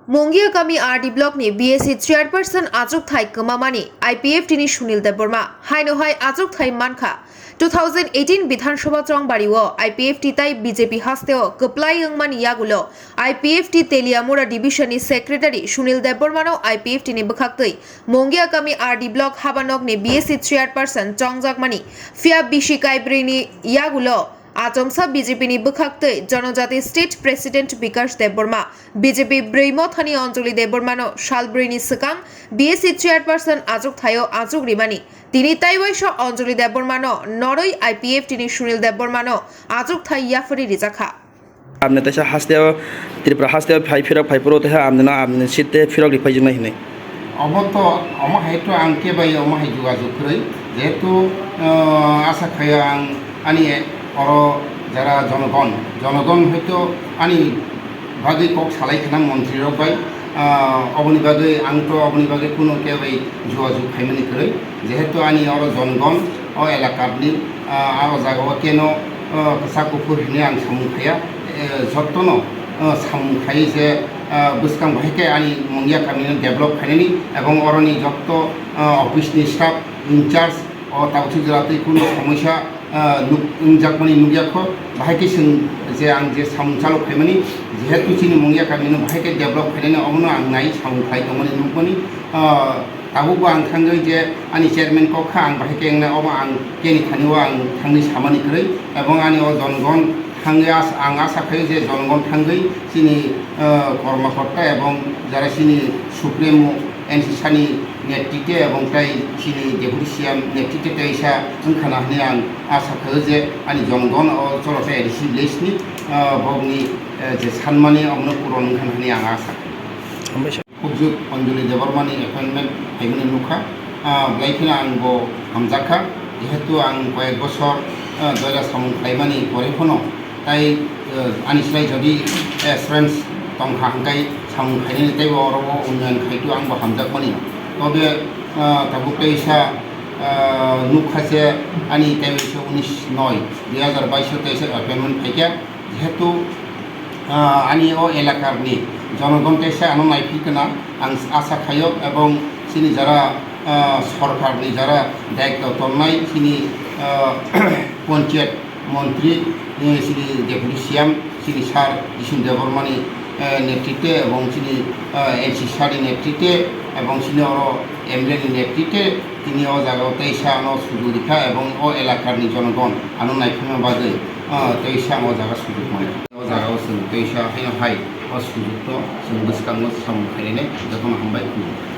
Mongia Kami RD Block ni BAC Chairperson Achukthai Kamamani IPF tini Sunil Debbarma Haino Hai Achukthai Mankha 2018 Bidhan Sabha Trong Bariwo IPF Tai BJP Hasteo Keplai Yangmani Yagulo IPF Teliamura Division ni Secretary Sunil Debbarmano IPF ni Bukhaktui Mongia Kami RD Block Habanok ni BAC Chairperson Ungjak Mani Fia Bishikai Brini Yagulo Atomsa BJP ni Bukhaktui Janojati State President Bikash Debbarma BJP Brahmothani Anjali Debbarmano Shalbrini Sekang BAC Chairperson Achukthai Achukrimani Tini Taiwaisha Anjali Debbarmano Noroi IPF Tini Sunil Debbarmano Achukthai Yafari Rizakha Amne tasha hasteo tripura hasteo phai phirok phai puro teha amna amne sitte phirok ripai jingna hine oboto oma haito angke bai oma hai juga jukrei jehetu asa khaya ang ani oro jara জনগণ হয়তো আনি বাগৈ cock সালাই খানাং মন্ত্রী rock by অবনি বাগৈ আংটো অবনি বাগৈ কোনো কে by যোগাযোগ খাইমানি করে যেহেতু আনি অর জনগণ ও এলাকারনি আর জায়গা কেন সাকুফুর হিনে আং সামুখায়া যত্ন সামুখাই যে বুসকাং ভাইকে আনি মঙ্গিয়া কামিনি ডেভেলপ খাইনি এবং অরনি যত অফিসনি স্টাফ ইনচার্জ ও তাউথি জেলাতে কোনো সমস্যা Ungjak mani Ungjak bahai sing je ang je samchalo khaimani jehetu chini mongya kamino bahai ke develop khaine amno ang nai samkhai tongmani nukmani tabu ang thangai je ani chairman ko kha ang bahai ke ang na oma ang keni thaniwa ang thangni samani krai ebong ani o jongon thangai ang asa khai je jongon thangai chini কর্মকর্তা এবং যারা চিনি supremo এনসিসানি নেতৃত্বে এবং তাই চিনি deputy CM নেতৃত্বে তাইসা ओंखाना हने आं आसा खालामो जे आंनि जनगण चलते एडिसि लिस्टनि बगनि जे सानमानि अमनो पुरन ओंखाना हने आं आसा खुबजुग अंजलि देबरमानि एपइन्टमेन्ट हाइमनि नुखा ब्लाइखिना आंबो हामजाखा जेहेतु आं कয়েক বছর দয়লা सामुं खाइमानि गरेखनो তাই আনিসলাই যদি এক্সপিরিয়েন্স তংখা হাঙ্কাই সামুं खाइनायनि তাই अरबो उन्नयन खाइतु आंबो हामजाकमानि तबे ताबुकैसा नुखासे आनि ताइसे 19/9/2022 ताइसे एपइन्टमेन्ट फाइका जेहेतु आनि ओ एलाकारनि जनगण ताइसे आनो नायफिकना आं आसा खायो एवं सिनि जारा सरकारनि जारा दायित्व तन्नाय सिनि पन्चायत मन्त्री सिनि डेपुटी सीएम सिनि सार सुनिल देबरमानि नेतृत्वे এবং তিনি এনসি সারি নেতৃত্বে এবং তিনি এমএলএ নেতৃত্বে তিনি ও জায়গায় তেইশা সুযোগিকা এবং ও এলাকারনি জনগণ আনো নাইফামা বাদে তেইশা ও জায়গা সুযোগ মানে ও জায়গায় তেইশা হাই ও সুযোগ তো গোসকাঙ্গ সামুখাইনে যখন হামবাই